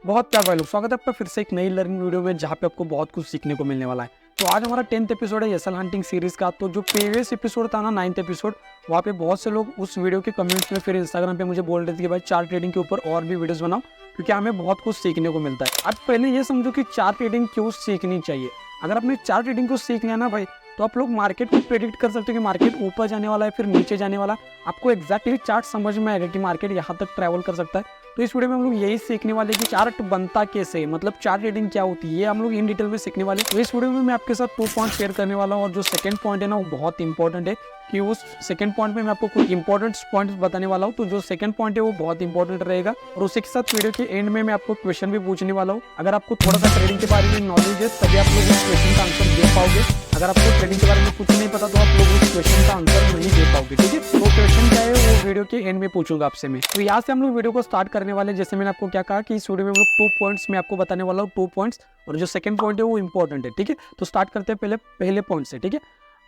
बहुत प्यार भाई लोग, स्वागत है आपका फिर से एक नई लर्निंग वीडियो में जहाँ पे आपको बहुत कुछ सीखने को मिलने वाला है। तो आज हमारा 10th एपिसोड है एसएल हंटिंग सीरीज का। तो जो प्रीवियस एपिसोड था ना 9th एपिसोड, वहाँ पे बहुत से लोग उस वीडियो के कमेंट्स में फिर इंस्टाग्राम पे मुझे बोल रहे थे कि भाई चार्ट ट्रेडिंग के ऊपर और भी वीडियोस बनाओ, क्योंकि हमें बहुत कुछ सीखने को मिलता है। अब पहले ये समझो कि चार्ट ट्रेडिंग क्यों सीखनी चाहिए। अगर आपने चार्ट ट्रेडिंग को सीख लिया ना भाई, तो आप लोग मार्केट को प्रेडिक्ट कर सकते हो कि मार्केट ऊपर जाने वाला है फिर नीचे जाने वाला। आपको एक्जैक्टली चार्ट समझ में आएगा कि मार्केट यहाँ तक ट्रैवल कर सकता है। तो इस वीडियो में हम लोग यही सीखने वाले कि चार्ट बनता कैसे, मतलब चार्ट ट्रेडिंग क्या होती है, ये हम लोग इन डिटेल में सीखने वाले। तो इस वीडियो में मैं आपके साथ 2 पॉइंट शेयर करने वाला हूँ, और जो सेकंड पॉइंट है ना वो बहुत इंपॉर्टेंट है कि उस सेकंड पॉइंट में मैं आपको कुछ इंपॉर्टेंट पॉइंट्स बताने वाला हूँ। तो जो सेकंड पॉइंट है वो बहुत इंपॉर्टेंट रहेगा, और उसी के साथ वीडियो के एंड में मैं आपको क्वेश्चन भी पूछने वाला हूँ। अगर आपको थोड़ा सा ट्रेडिंग के बारे में नॉलेज है तभी आप लोग उस क्वेश्चन का आंसर दे पाओगे। अगर आपको ट्रेडिंग के बारे में कुछ नहीं पता तो आप लोग उस क्वेश्चन का आंसर नहीं दे पाओगे। ठीक है, तो क्वेश्चन क्या है वो वीडियो के एंड में पूछूंगा आपसे मैं। तो यहाँ से हम लोग वीडियो को स्टार्ट करने वाले। जैसे मैंने आपको क्या कहा कि इस वीडियो में हम लोग 2 पॉइंट्स मैं आपको बताने वाला हूँ, 2 पॉइंट्स, और जो सेकंड पॉइंट है वो इंपॉर्टेंट है। ठीक है, तो स्टार्ट करते हैं पहले पॉइंट से। ठीक है,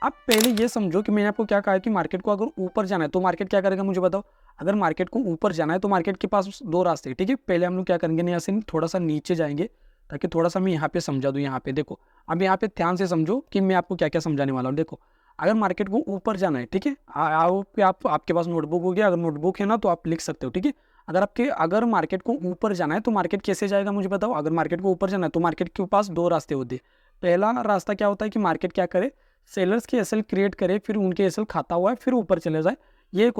आप पहले ये समझो कि मैंने आपको क्या कहा है कि मार्केट को अगर ऊपर जाना है तो मार्केट क्या करेगा मुझे बताओ। अगर मार्केट को ऊपर जाना है तो मार्केट के पास 2 रास्ते हैं। ठीक है, पहले हम लोग क्या करेंगे, यहाँ से थोड़ा सा नीचे जाएंगे ताकि थोड़ा सा मैं यहाँ पे समझा दूँ। यहाँ पे देखो, अब यहाँ पे ध्यान से समझो कि मैं आपको क्या क्या समझाने वाला हूँ। देखो, अगर मार्केट को ऊपर जाना है, ठीक है, आपके पास नोटबुक हो गया, अगर नोटबुक है ना तो आप लिख सकते हो। ठीक है, अगर मार्केट को ऊपर जाना है तो मार्केट कैसे जाएगा मुझे बताओ। अगर मार्केट को ऊपर जाना है तो मार्केट के पास 2 रास्ते होते हैं। पहला रास्ता क्या होता है कि मार्केट क्या करे, सेलर्स की एसएल क्रिएट करे, फिर उनके एसएल खाता हुआ है फिर ऊपर चले जाए। ये एक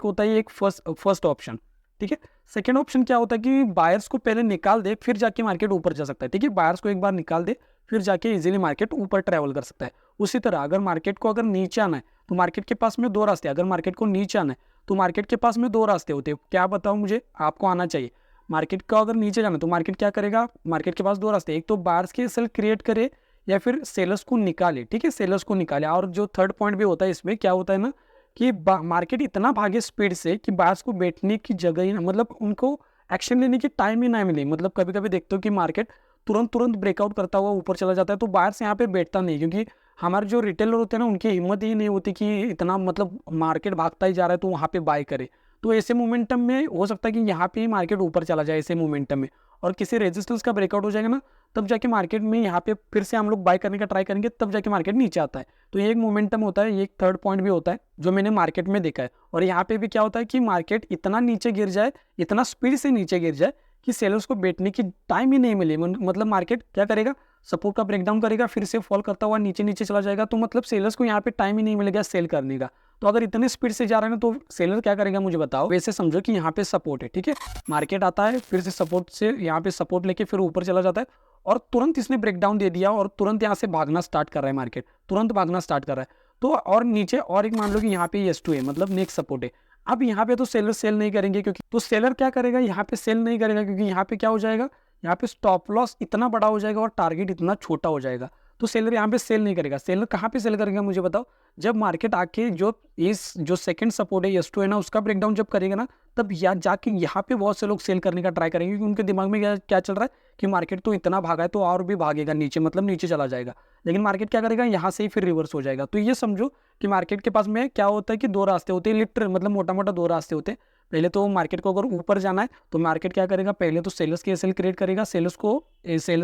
होता है एक फर्स्ट ऑप्शन। ठीक है, सेकेंड ऑप्शन क्या होता है कि बायर्स को पहले निकाल दे फिर जाके मार्केट ऊपर जा सकता है। ठीक है, बायर्स को एक बार निकाल दे फिर जाके इजीली मार्केट ऊपर ट्रैवल कर सकता है। उसी तरह अगर मार्केट को अगर नीचे आना है तो मार्केट के पास में 2 रास्ते। अगर मार्केट को नीचे आना है तो मार्केट के पास में 2 रास्ते होते हैं। क्या बताओ मुझे, आपको आना चाहिए। मार्केट को अगर नीचे जाना है तो मार्केट क्या करेगा, मार्केट के पास 2 रास्ते, एक तो बायर्स के एसएल क्रिएट करे या फिर सेलर्स को निकाले। ठीक है, सेलर्स को निकाले। और जो थर्ड पॉइंट भी होता है इसमें, क्या होता है ना कि मार्केट इतना भागे स्पीड से कि बायर्स को बैठने की जगह ही ना, मतलब उनको एक्शन लेने की टाइम ही ना मिले। मतलब कभी कभी देखते हो कि मार्केट तुरंत ब्रेकआउट करता हुआ ऊपर चला जाता है, तो बायर्स यहाँ पे बैठता नहीं, क्योंकि हमारे जो रिटेलर होते हैं ना उनकी हिम्मत ही नहीं होती कि इतना मतलब मार्केट भागता ही जा रहा है तो वहाँ पे बाय करे। तो ऐसे मोमेंटम में हो सकता है कि यहाँ पे ही मार्केट ऊपर चला जाए ऐसे मोमेंटम में, और किसी रेजिस्टेंस का ब्रेकआउट हो जाएगा ना, तब जाके मार्केट में यहाँ पे फिर से हम लोग बाय करने का ट्राई करेंगे, तब जाके मार्केट नीचे आता है। तो ये एक मोमेंटम होता है, ये एक थर्ड पॉइंट भी होता है जो मैंने मार्केट में देखा है। और यहाँ पे भी क्या होता है कि मार्केट इतना नीचे गिर जाए, इतना स्पीड से नीचे गिर जाए कि सेलर्स को बैठने की टाइम ही नहीं मिले। मतलब मार्केट क्या करेगा, सपोर्ट का ब्रेकडाउन करेगा फिर से फॉल करता हुआ नीचे नीचे चला जाएगा। तो मतलब सेलर्स को यहाँ पे टाइम ही नहीं मिलेगा सेल करने का। तो अगर इतने स्पीड से जा रहे हैं ना तो सेलर क्या करेगा मुझे बताओ। वैसे समझो कि यहाँ पे सपोर्ट है। ठीक है, मार्केट आता है फिर से सपोर्ट से यहाँ पे सपोर्ट लेके फिर ऊपर चला जाता है, और तुरंत इसने ब्रेकडाउन दे दिया और तुरंत यहाँ से भागना स्टार्ट कर रहा है मार्केट, तुरंत भागना स्टार्ट कर रहा है। तो और नीचे और एक मान लो कि यहाँ पे S2 है, मतलब नेक्स्ट सपोर्ट है। अब यहाँ पे तो सेलर सेल नहीं करेंगे, क्योंकि तो सेलर क्या करेगा, यहाँ पे सेल नहीं करेगा, क्योंकि यहाँ पे क्या हो जाएगा, यहाँ पे स्टॉप लॉस इतना बड़ा हो जाएगा और टारगेट इतना छोटा हो जाएगा। तो सेलर यहाँ पे सेल नहीं करेगा। सेलर कहाँ पे सेल करेगा मुझे बताओ, जब मार्केट आके जो सेकंड सपोर्ट है S2 है ना, उसका ब्रेकडाउन जब करेगा ना, तब जाके यहाँ पे बहुत से लोग सेल करने का ट्राई करेंगे, क्योंकि उनके दिमाग में क्या चल रहा है कि मार्केट तो इतना भागा है तो और भी भागेगा नीचे, मतलब नीचे चला जाएगा। लेकिन मार्केट क्या करेगा, यहाँ से ही फिर रिवर्स हो जाएगा। तो ये समझो कि मार्केट के पास में क्या होता है कि 2 रास्ते होते हैं, लिटरल मतलब मोटा मोटा 2 रास्ते होते हैं। पहले तो मार्केट को अगर ऊपर जाना है तो मार्केट क्या करेगा, पहले तो सेलर्स की एसएल क्रिएट करेगा, सेलर्स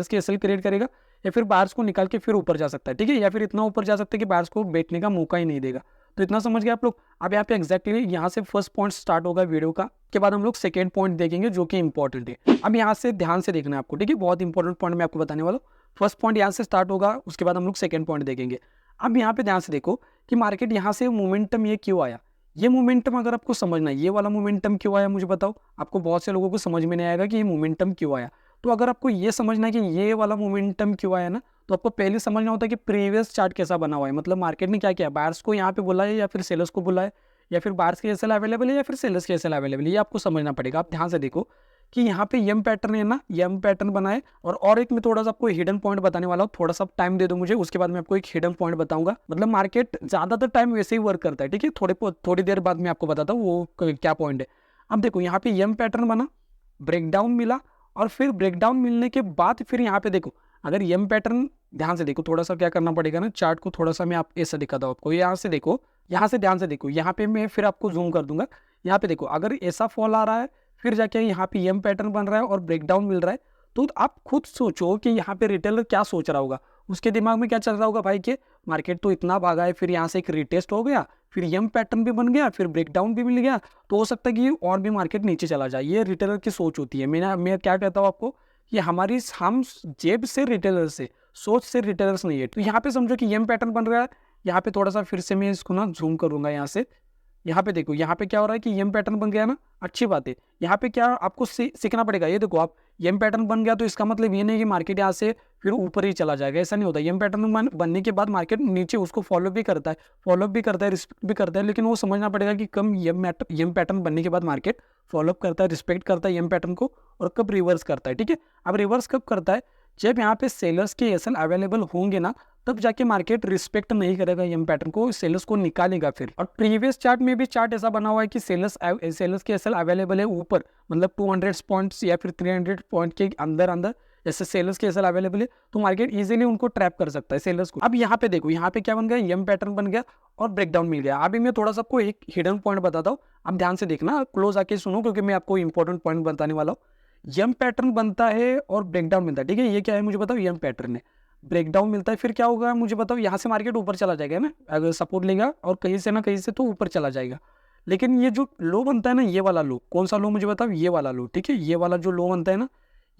की एसएल क्रिएट करेगा, या फिर बायर्स को निकाल के फिर ऊपर जा सकता है। ठीक है, या फिर इतना ऊपर जा सकता है कि बायर्स को बैठने का मौका ही नहीं देगा। तो इतना समझ गए आप लोग। अब यहाँ पे एक्जैक्टली यहाँ से फर्स्ट पॉइंट स्टार्ट होगा वीडियो का, के बाद हम लोग सेकंड पॉइंट देखेंगे जो कि इंपॉर्टेंट है। अब यहाँ से ध्यान से देखना है आपको। ठीक है, बहुत इंपॉर्टेंट पॉइंट मैं आपको बताने वाला हूँ। फर्स्ट पॉइंट यहाँ से स्टार्ट होगा, उसके बाद हम लोग सेकंड पॉइंट देखेंगे। अब यहाँ पे ध्यान से देखो कि मार्केट यहाँ से मोमेंटम ये क्यों आया। ये मोमेंटम अगर आपको समझना है, ये वाला मोमेंटम क्यों आया मुझे बताओ। आपको बहुत से लोगों को समझ में नहीं आएगा कि ये मोमेंटम क्यों आया। तो अगर आपको ये समझना है कि ये वाला मोमेंटम क्यों आया ना, तो आपको पहले समझना होता है कि प्रीवियस चार्ट कैसा बना हुआ है। मतलब मार्केट ने क्या किया, बायर्स को यहाँ पे बुलाया या फिर सेलर्स को बुलाया, या फिर बायर्स की एसएल अवेलेबल है या फिर सेलर्स की एसएल अवेलेबल है, ये आपको समझना पड़ेगा। आप ध्यान से देखो कि यहाँ पे यम पैटर्न है ना, यम पैटर्न बनाए। और एक मैं थोड़ा सा आपको हिडन पॉइंट बताने वाला हूँ, थोड़ा सा टाइम दे दो मुझे, उसके बाद मैं आपको एक हिडन पॉइंट बताऊंगा। मतलब मार्केट ज्यादातर टाइम वैसे ही वर्क करता है। ठीक है, थोड़ी देर बाद मैं आपको बताता हूँ वो क्या पॉइंट है। अब देखो यहाँ पे यम पैटर्न बना, ब्रेकडाउन मिला, और फिर ब्रेकडाउन मिलने के बाद फिर यहाँ पे देखो, अगर यम पैटर्न ध्यान से देखो, थोड़ा सा क्या करना पड़ेगा ना, चार्ट को थोड़ा सा मैं आप ऐसा दिखाता हूँ आपको। यहाँ से देखो, यहाँ से ध्यान से देखो, यहाँ पे मैं फिर आपको जूम कर दूंगा। यहाँ पे देखो, अगर ऐसा फॉल आ रहा है फिर जाके यहाँ पे एम पैटर्न बन रहा है और ब्रेकडाउन मिल रहा है। तो आप खुद सोचो कि यहाँ पे रिटेलर क्या सोच रहा होगा, उसके दिमाग में क्या चल रहा होगा भाई कि मार्केट तो इतना भागा है, फिर यहाँ से एक रिटेस्ट हो गया, फिर एम पैटर्न भी बन गया, फिर ब्रेकडाउन भी मिल गया, तो हो सकता है कि और भी मार्केट नीचे चला जाए। ये रिटेलर की सोच होती है। मैं क्या कहता हूँ आपको कि हम जेब से रिटेलर से, सोच से रिटेलर्स नहीं है। तो यहाँ पे समझो कि एम पैटर्न बन रहा है। यहाँ पे थोड़ा सा फिर से मैं इसको ना जूम करूंगा यहाँ से। यहाँ पे देखो, यहाँ पे क्या हो रहा है कि एम पैटर्न बन गया ना, अच्छी बात है। यहाँ पे क्या आपको सीखना पड़ेगा, ये देखो आप एम पैटर्न बन गया तो इसका मतलब ये नहीं कि मार्केट यहाँ से फिर ऊपर ही चला जाएगा, ऐसा नहीं होता। एम पैटर्न बनने के बाद मार्केट नीचे उसको फॉलो भी करता है, रिस्पेक्ट भी करता है, लेकिन वो समझना पड़ेगा कि कम एम पैटर्न बनने के बाद मार्केट फॉलोअप करता है, रिस्पेक्ट करता है एम पैटर्न को, और कब रिवर्स करता है। ठीक है, अब रिवर्स कब करता है, जब यहाँ पे सेलर्स के एसएल अवेलेबल होंगे ना, तब जाके मार्केट रिस्पेक्ट नहीं करेगा एम पैटर्न को, सेलर्स को निकालेगा फिर। और प्रीवियस चार्ट में भी चार्ट ऐसा बना हुआ है कि सेलर्स के एसएल अवेलेबल है ऊपर, मतलब 200 पॉइंट्स या फिर 300 पॉइंट के अंदर अंदर जैसे सेलर्स के एसएल अवेलेबल है, तो मार्केट इजीली उनको ट्रैप कर सकता है सेलर्स को। अब यहाँ पे देखो, यहाँ पे क्या बन गया, एम पैटर्न बन गया और ब्रेकडाउन मिल गया। अभी मैं थोड़ा सा आपको एक हिडन पॉइंट बताता हूँ, आप ध्यान से देखना, क्लोज आके सुनो, क्योंकि मैं आपको इंपॉर्टेंट पॉइंट बताने वाला हूँ। एम पैटर्न बनता है और ब्रेकडाउन मिलता है, ठीक है, ये क्या है मुझे बताओ, एम पैटर्न है, ब्रेकडाउन मिलता है, फिर क्या होगा मुझे बताओ, यहाँ से मार्केट ऊपर चला जाएगा ना, अगर सपोर्ट लेगा और कहीं से ना कहीं से तो ऊपर चला जाएगा। लेकिन ये जो लो बनता है ना, ये वाला लो, कौन सा लो मुझे बताओ, ये वाला लो, ठीक है, ये वाला जो लो बनता है ना,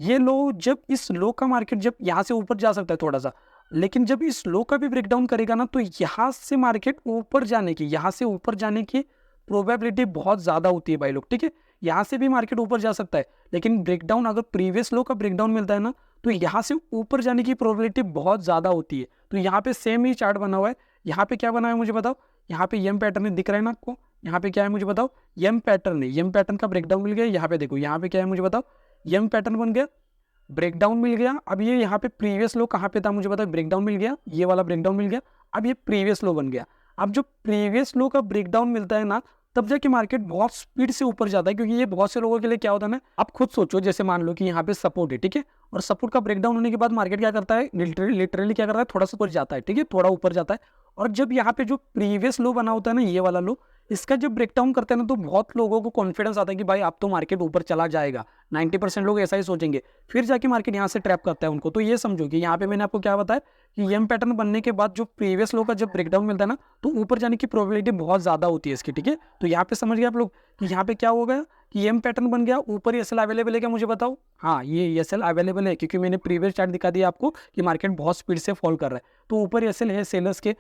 ये लो, जब इस लो का मार्केट जब यहाँ से ऊपर जा सकता है थोड़ा सा, लेकिन जब इस लो का भी ब्रेकडाउन करेगा ना, तो यहाँ से मार्केट ऊपर जाने की, यहाँ से ऊपर जाने की प्रोबेबिलिटी बहुत ज़्यादा होती है भाई लोग। ठीक है, यहाँ से भी मार्केट ऊपर जा सकता है, लेकिन ब्रेकडाउन, अगर प्रीवियस लो का ब्रेकडाउन मिलता है ना, तो यहाँ से ऊपर जाने की प्रोबेबिलिटी बहुत ज़्यादा होती है। तो यहाँ पे सेम ही चार्ट बना हुआ है। यहाँ पे क्या बना है मुझे बताओ, यहाँ पे एम पैटर्न दिख रहा है ना आपको, यहाँ पे क्या है मुझे बताओ, एम पैटर्न है, एम पैटर्न का ब्रेकडाउन मिल गया। यहाँ पे देखो, यहाँ पे क्या है मुझे बताओ, एम पैटर्न बन गया, ब्रेकडाउन मिल गया। अब ये यहाँ पे प्रीवियस लो कहाँ पे था मुझे बताओ, ब्रेकडाउन मिल गया, ये वाला ब्रेकडाउन मिल गया, अब ये प्रीवियस लो बन गया। अब जो प्रीवियस लो का ब्रेकडाउन मिलता है ना, तब जाके मार्केट बहुत स्पीड से ऊपर जाता है, क्योंकि ये बहुत से लोगों के लिए क्या होता है ना, आप खुद सोचो, जैसे मान लो कि यहाँ पे सपोर्ट है, ठीक है, और सपोर्ट का ब्रेकडाउन होने के बाद मार्केट क्या करता है, लिटरली क्या करता है, थोड़ा सा ऊपर जाता है, ठीक है, थोड़ा ऊपर जाता है। और जब यहाँ पे जो प्रीवियस लो बना होता है ना, ये वाला लो, इसका जब ब्रेकडाउन करते हैं ना, तो बहुत लोगों को कॉन्फिडेंस आता है कि भाई अब तो मार्केट ऊपर चला जाएगा, 90% लोग ऐसा ही सोचेंगे, फिर जाके मार्केट यहाँ से ट्रैप करता है उनको। तो ये समझो कि यहाँ पे मैंने आपको क्या बताया कि एम पैटर्न बनने के बाद जो प्रीवियस लो का जब ब्रेकडाउन मिलता है ना, तो ऊपर जाने की प्रोबेबिलिटी बहुत ज़्यादा होती है इसकी। ठीक है, तो यहाँ पे समझ गए आप लोग कि यहाँ पे क्या हो गया कि एम पैटर्न बन गया, ऊपर एसएल अवेलेबल है क्या मुझे बताओ, हाँ ये एसएल अवेलेबल है, क्योंकि मैंने प्रीवियस चार्ट दिखा दिया आपको कि मार्केट बहुत स्पीड से फॉल कर रहा है, तो ऊपर एसएल है सेलर्स के।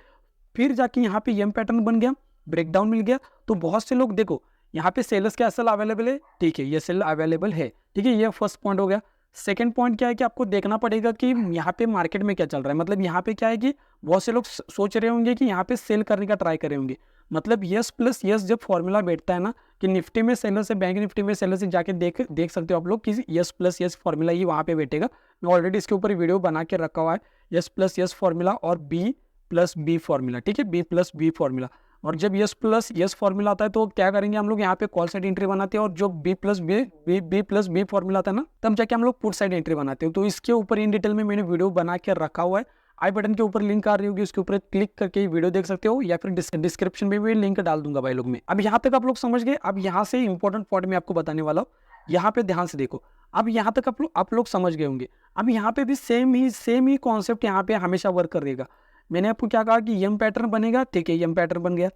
फिर जाके यहाँ पे एम पैटर्न बन गया, ब्रेकडाउन मिल गया, तो बहुत से लोग देखो यहाँ पे सेलर्स के एसएल अवेलेबल है, ठीक है, ये सेल अवेलेबल है, ठीक है, ये फर्स्ट पॉइंट हो गया। सेकंड पॉइंट क्या है कि आपको देखना पड़ेगा कि यहाँ पे मार्केट में क्या चल रहा है। मतलब यहाँ पे क्या है कि बहुत से लोग सोच रहे होंगे कि यहाँ पे सेल करने का ट्राई करे होंगे। मतलब यस प्लस यस जब फॉर्मूला बैठता है ना, कि निफ्टी में सेलर से, बैंक निफ्टी में सेलर से जाके देख सकते हो आप लोग कि यस प्लस यस फॉर्मूला ही वहाँ पे बैठेगा। मैं ऑलरेडी इसके ऊपर वीडियो बना के रखा हुआ है, यस प्लस यस फॉर्मूला और बी प्लस बी फॉर्मूला, ठीक है, बी प्लस बी फॉर्मूला। और जब यस प्लस यस फॉर्मूला आता है तो क्या करेंगे हम लोग, यहाँ पे कॉल साइड एंट्री बनाते हैं, और जो बी प्लस बी फॉर्मूला आता है ना, तब जाके हम लोग पुट साइड एंट्री बनाते हैं। तो इसके ऊपर इन डिटेल में मैंने वीडियो बना के रखा हुआ है, आई बटन के ऊपर लिंक आ रही होगी, उसके ऊपर क्लिक करके वीडियो देख सकते हो, या फिर डिस्क्रिप्शन में भी लिंक डाल दूंगा भाई लोग में। अब यहाँ तक आप लोग समझ गए। अब यहाँ से इंपॉर्टेंट पॉइंट मैं आपको बताने वाला हूँ, यहाँ पे ध्यान से देखो। अब यहाँ तक आप लोग समझ गए होंगे। अब यहाँ पे भी सेम ही कॉन्सेप्ट यहाँ पे हमेशा वर्क करेगा। मैंने आपको क्या कहा कि एम पैटर्न बनेगा, ठीक है, एम पैटर्न बन गया,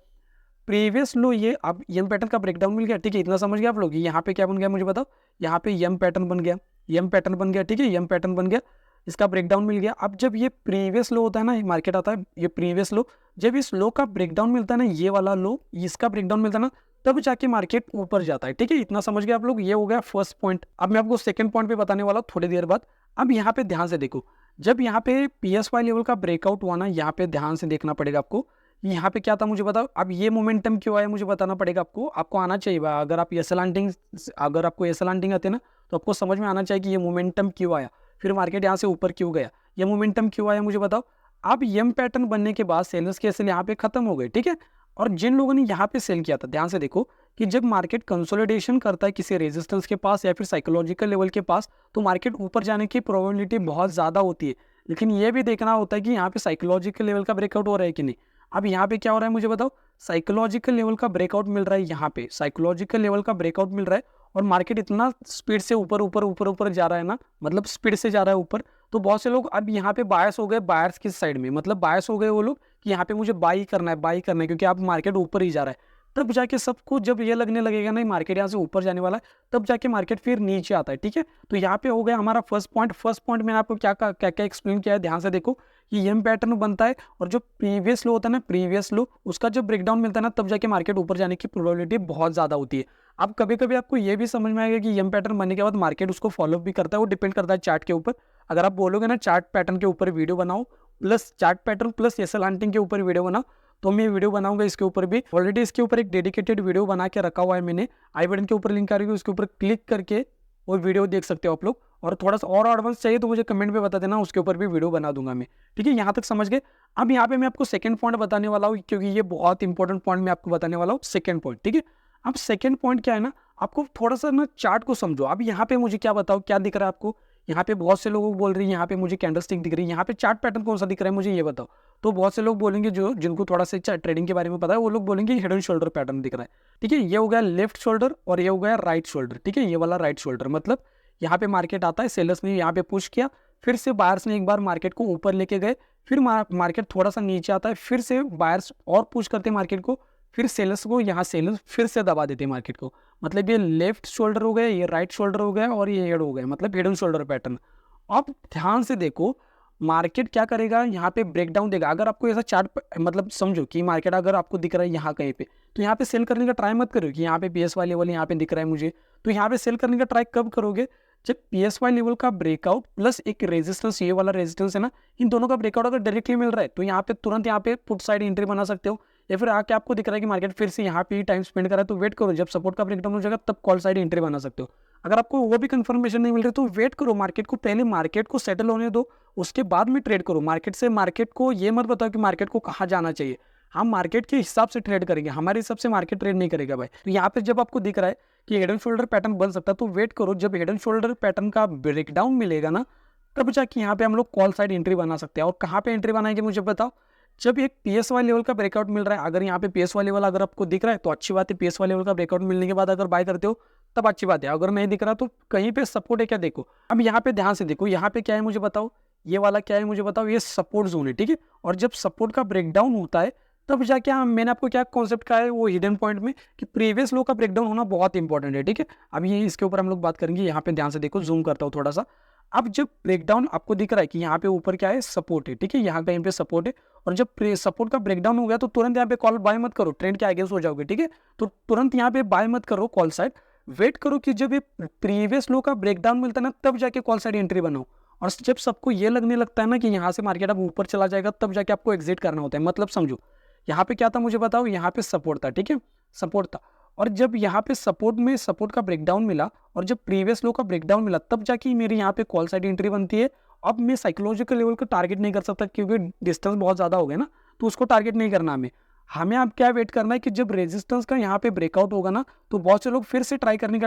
प्रीवियस लो ये, अब एम पैटर्न का ब्रेकडाउन मिल गया, ठीक है, इतना समझ गया आप लोग। यहाँ पे क्या बन गया मुझे बताओ, यहाँ पे एम पैटर्न बन गया, एम पैटर्न बन गया, ठीक है, एम पैटर्न बन गया, इसका ब्रेकडाउन मिल गया। अब जब ये प्रीवियस लो होता है ना, मार्केट आता है, ये प्रीवियस लो, जब इस लो का ब्रेकडाउन मिलता है ना, ये वाला लो, इसका ब्रेकडाउन मिलता है ना, तब जाके मार्केट ऊपर जाता है। ठीक है, इतना समझ गए आप लोग। ये हो गया फर्स्ट पॉइंट। अब मैं आपको सेकंड पॉइंट पे बताने वाला हूँ थोड़ी देर बाद। अब यहाँ पे ध्यान से देखो, जब यहाँ पे PSY लेवल का ब्रेकआउट हुआ ना, यहाँ पे ध्यान से देखना पड़ेगा आपको। यहाँ पे क्या था मुझे बताओ, अब ये मोमेंटम क्यों आया मुझे बताना पड़ेगा आपको आना चाहिए। अगर आप आपको एसएल हंटिंग आते ना, तो आपको समझ में आना चाहिए कि ये मोमेंटम क्यों आया, फिर मार्केट यहाँ से ऊपर क्यों गया, ये मोमेंटम क्यों आया मुझे बताओ। अब एम पैटर्न बनने के बाद सेलर्स के एसएल यहाँ पे खत्म हो गए, ठीक है। और जिन लोगों ने यहाँ पे सेल किया था, ध्यान से देखो कि जब मार्केट कंसोलिडेशन करता है किसी रेजिस्टेंस के पास या फिर साइकोलॉजिकल लेवल के पास, तो मार्केट ऊपर जाने की प्रोबेबिलिटी बहुत ज़्यादा होती है। लेकिन ये भी देखना होता है कि यहाँ पे साइकोलॉजिकल लेवल का ब्रेकआउट हो रहा है कि नहीं। अब यहाँ पे क्या हो रहा है मुझे बताओ, साइकोलॉजिकल लेवल का ब्रेकआउट मिल रहा है, यहाँ पे साइकोलॉजिकल लेवल का ब्रेकआउट मिल रहा है, और मार्केट इतना स्पीड से ऊपर ऊपर ऊपर ऊपर जा रहा है ना, मतलब स्पीड से जा रहा है ऊपर, तो बहुत से लोग अब यहाँ पे बायस हो गए, बायर्स की साइड में, मतलब बायस हो गए वो लोग कि यहाँ पे मुझे बाई करना है, बाई करना है, क्योंकि आप मार्केट ऊपर ही जा रहा है। तब जाके सबको जब ये लगने लगेगा नहीं मार्केट यहाँ से ऊपर जाने वाला है, तब जाके मार्केट फिर नीचे आता है। ठीक है, तो यहाँ पे हो गया हमारा फर्स्ट पॉइंट। फर्स्ट पॉइंट मैंने आपको क्या क्या एक्सप्लेन किया है, ध्यान से देखो कि एम पैटर्न बनता है और जो प्रीवियस लो होता है ना, प्रीवियस लो उसका जब ब्रेकडाउन मिलता है ना, तब जाके मार्केट ऊपर जाने की प्रोबेबिलिटी बहुत ज़्यादा होती है। अब कभी कभी आपको ये भी समझ में आएगा कि एम पैटर्न बनने के बाद मार्केट उसको फॉलो भी करता है, वो डिपेंड करता है चार्ट के ऊपर। अगर आप बोलोगे ना चार्ट पैटर्न के ऊपर वीडियो बनाओ plus chart pattern plus SL hunting के ऊपर वीडियो बनाओ, तो मैं वीडियो बनाऊंगा इसके ऊपर भी। ऑलरेडी इसके ऊपर एक डेडिकेटेड वीडियो बना के रखा हुआ है मैंने, आई बटन के ऊपर लिंक आ रही है, उसके ऊपर क्लिक करके वो वीडियो देख सकते हो आप लोग। और थोड़ा सा और एडवांस चाहिए तो मुझे कमेंट में बता देना, उसके ऊपर भी वीडियो बना दूंगा मैं। ठीक है, यहाँ तक समझ गए। अब यहाँ पे मैं आपको सेकंड पॉइंट बताने वाला हूँ, क्योंकि ये बहुत इंपॉर्टेंट पॉइंट मैं आपको बताने वाला हूँ, सेकंड पॉइंट। ठीक है, अब सेकंड पॉइंट क्या है ना, आपको थोड़ा सा ना चार्ट को समझो। अब यहाँ पे मुझे क्या बताओ, क्या दिख रहा है आपको? यहाँ पे बहुत से लोग बोल रहे हैं यहाँ पे मुझे कैंडलस्टिक दिख रही है, यहाँ पे चार्ट पैटर्न कौन सा दिख रहा है मुझे ये बताओ। तो बहुत से लोग बोलेंगे, जो जिनको थोड़ा सा ट्रेडिंग के बारे में पता है, वो लोग बोलेंगे हेड एंड शोल्डर पैटर्न दिख रहा है। ठीक है, ये हो गया लेफ्ट शोल्डर और ये हो गया राइट शोल्डर। ठीक है, ये वाला राइट शोल्डर, मतलब यहाँ पे मार्केट आता है, सेलर्स ने यहाँ पे पुश किया, फिर से बायर्स ने एक बार मार्केट को ऊपर लेके गए, फिर मार्केट थोड़ा सा नीचे आता है, फिर से बायर्स और पुश करते मार्केट को, फिर सेलर्स को यहाँ सेलर्स फिर से दबा देते हैं मार्केट को। मतलब ये लेफ्ट शोल्डर हो गया, ये राइट शोल्डर हो गया और ये हेड हो गया, मतलब हेड एंड शोल्डर पैटर्न। अब ध्यान से देखो मार्केट क्या करेगा, यहाँ पे ब्रेकडाउन देगा। अगर आपको ऐसा चार्ट मतलब समझो कि मार्केट अगर आपको दिख रहा है यहाँ कहीं पे, तो यहाँ पे सेल करने का ट्राई मत करो कि यहाँ पे पीएसवाई लेवल यहाँ पे दिख रहा है मुझे। तो यहाँ पे सेल करने का ट्राई कब करोगे, जब पीएसवाई लेवल का ब्रेकआउट प्लस एक रेजिस्टेंस, ये वाला रेजिस्टेंस है ना, इन दोनों का ब्रेकआउट अगर डायरेक्टली मिल रहा है, तो यहाँ पे तुरंत यहाँ पे पुट साइड एंट्री बना सकते हो। या फिर आके आपको दिख रहा है कि मार्केट फिर से यहाँ पे ही टाइम स्पेंड कर रहा है, तो वेट करो, जब सपोर्ट का ब्रेकडाउन हो जाएगा तब कॉल साइड एंट्री बना सकते हो। अगर आपको वो भी कंफर्मेशन नहीं मिल रही तो वेट करो, मार्केट को पहले मार्केट को सेटल होने दो, उसके बाद में ट्रेड करो। मार्केट को ये मत बताओ कि मार्केट को कहाँ जाना चाहिए। हम मार्केट के हिसाब से ट्रेड करेंगे, हमारे हिसाब से मार्केट ट्रेड नहीं करेगा भाई। तो यहाँ पे जब आपको दिख रहा है कि हेड एंड शोल्डर पैटर्न बन सकता है, तो वेट करो, जब हेड एंड शोल्डर पैटर्न का ब्रेकडाउन मिलेगा ना, तब जाके यहाँ पे हम लोग कॉल साइड एंट्री बना सकते हैं। और कहाँ पे एंट्री बनाएंगे मुझे बताओ, जब एक पीएसवाई लेवल का ब्रेकआउट मिल रहा है। अगर यहाँ पे पीएसवाई लेवल अगर आपको दिख रहा है तो अच्छी बात है, पीएसवाई लेवल का ब्रेकआउट मिलने के बाद अगर बाय करते हो तब अच्छी बात है। अगर नहीं दिख रहा तो कहीं पे सपोर्ट है क्या, देखो। अब यहाँ पे ध्यान से देखो, यहाँ पे क्या है मुझे बताओ, ये वाला क्या है मुझे बताओ, ये सपोर्ट जोन है। ठीक है, और जब सपोर्ट का ब्रेकडाउन होता है तब जाके मैंने आपको क्या कॉन्सेप्ट कहा है वो हिडन पॉइंट में, कि प्रीवियस लो का ब्रेकडाउन होना बहुत इंपॉर्टेंट है। ठीक है, अब ये इसके ऊपर हम लोग बात करेंगे। यहाँ पे ध्यान से देखो, जूम करता हूँ थोड़ा सा। अब जब ब्रेकडाउन आपको दिख रहा है कि यहाँ पे ऊपर क्या है, सपोर्ट है। ठीक है, यहाँ कहीं पे सपोर्ट है, और जब सपोर्ट का ब्रेकडाउन हो गया तो तुरंत यहाँ पे कॉल बाय मत करो, ट्रेंड के अगेंस्ट हो जाओगे। ठीक है, तो तुरंत यहाँ पे बाय मत करो कॉल साइड, वेट करो कि जब ये प्रीवियस लो का ब्रेकडाउन मिलता है ना, तब जाके कॉल साइड एंट्री बनाओ। और जब सबको ये लगने लगता है ना कि यहाँ से मार्केट अब ऊपर चला जाएगा, तब जाके आपको एग्जिट करना होता है। मतलब समझो, यहाँ पे क्या था मुझे बताओ, यहाँ पे सपोर्ट था। ठीक है, सपोर्ट था, और जब यहाँ पे सपोर्ट का ब्रेकडाउन मिला और जब प्रीवियस लो का ब्रेकडाउन मिला, तब जाके मेरी यहाँ पे कॉल साइड एंट्री बनती है। अब मैं साइकोलॉजिकल लेवल को टारगेट नहीं कर सकता, क्योंकि डिस्टेंस बहुत ज़्यादा हो गया ना, तो उसको टारगेट नहीं करना हमें अब क्या वेट करना है कि जब रेजिस्टेंस का यहाँ पे ब्रेकआउट होगा ना, तो बहुत से लोग फिर से बाय करने का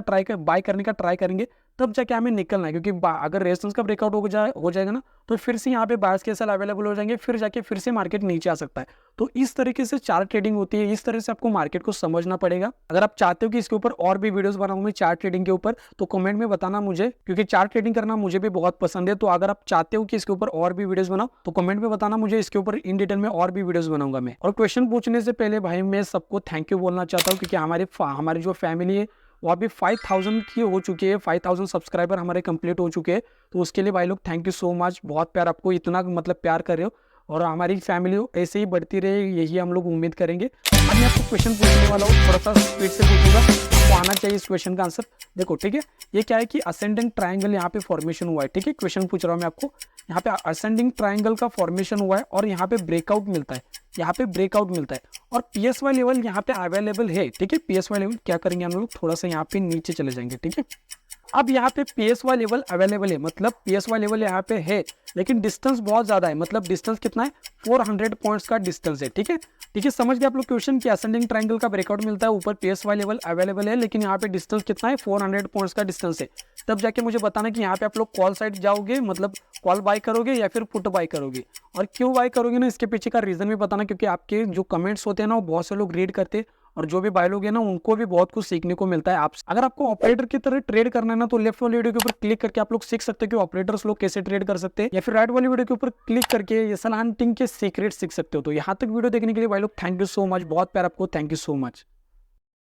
ट्राई करेंगे, तब जाके हमें निकलना है। क्योंकि अगर रेजिस्टेंस का ब्रेकआउट हो जाएगा ना, तो फिर से यहाँ पे बायर्स के सेल अवेलेबल हो जाएंगे, फिर जाके फिर से मार्केट नीचे आ सकता है। तो इस तरीके से चार्ट ट्रेडिंग होती है, इस तरह से आपको मार्केट को समझना पड़ेगा। अगर आप चाहते हो कि इसके ऊपर और भी वीडियोस बनाऊं मैं चार्ट ट्रेडिंग के ऊपर, तो कमेंट में बताना मुझे, क्योंकि चार्ट ट्रेडिंग करना मुझे भी बहुत पसंद है। तो अगर आप चाहते हो कि इसके ऊपर और भी वीडियोस बनाओ, तो कमेंट में बताना मुझे, इसके ऊपर इन डिटेल में और भी वीडियोस बनाऊंगा मैं। और क्वेश्चन पूछने से पहले भाई मैं सबको थैंक यू बोलना चाहता हूँ, क्योंकि हमारी जो फैमिली है वो अभी 5000 की हो चुकी है, 5000 सब्सक्राइबर हमारे कंप्लीट हो चुके हैं। तो उसके लिए भाई लोग थैंक यू सो मच, बहुत प्यार, आपको इतना मतलब प्यार कर रहे हो, और हमारी फैमिली ऐसे ही बढ़ती रहे, यही हम लोग उम्मीद करेंगे। अब मैं आपको क्वेश्चन पूछने वाला हूँ, थोड़ा सा स्पीड से पूछूंगा, आपको आना चाहिए इस क्वेश्चन का आंसर। देखो ठीक है, ये क्या है कि असेंडिंग ट्राइंगल यहाँ पे फॉर्मेशन हुआ है। ठीक है, क्वेश्चन पूछ रहा हूँ मैं आपको, यहाँ पे असेंडिंग ट्राइंगल का फॉर्मेशन हुआ है और यहाँ पे ब्रेकआउट मिलता है, यहाँ पे ब्रेकआउट मिलता है, और पीएसवाई लेवल यहाँ पे अवेलेबल है। ठीक है, पीएसवाई लेवल क्या करेंगे हम लोग, थोड़ा सा यहाँ पे नीचे चले जाएंगे। ठीक है, अब यहाँ पे पीएसवाई लेवल अवेलेबल है, मतलब पीएसवाई लेवल यहाँ पे है, लेकिन डिस्टेंस बहुत ज्यादा है। मतलब डिस्टेंस कितना है, 400 पॉइंट्स का डिस्टेंस है। ठीक है, समझ गए आप लोग क्वेश्चन कि असेंडिंग ट्रायंगल का ब्रेकआउट मिलता है, ऊपर पीएसवाई लेवल अवेलेबल है, लेकिन यहाँ पे डिस्टेंस कितना है, 400 पॉइंट्स का डिस्टेंस है। तब जाके मुझे बताना कि यहाँ पे आप लोग कॉल साइड जाओगे, मतलब कॉल बाय करोगे या फिर पुट बाय करोगे। और क्यों बाय करोगे ना, इसके पीछे का रीजन भी बताना, क्योंकि आपके जो कमेंट्स होते हैं ना, वो बहुत से लोग रीड करते और जो भी भाई लोग है ना उनको भी बहुत कुछ सीखने को मिलता है आपसे। अगर आपको ऑपरेटर की तरह ट्रेड करना है ना तो लेफ्ट वाली वीडियो के ऊपर क्लिक करके आप लोग सीख सकते हो कि ऑपरेटर्स लोग कैसे ट्रेड कर सकते हैं, या फिर राइट वाली वीडियो के ऊपर क्लिक करके एसएल हंटिंग के सीक्रेट सीख सकते हो। तो यहाँ तक वीडियो देखने के लिए भाई लोग थैंक यू सो मच, बहुत प्यार आपको, थैंक यू सो मच।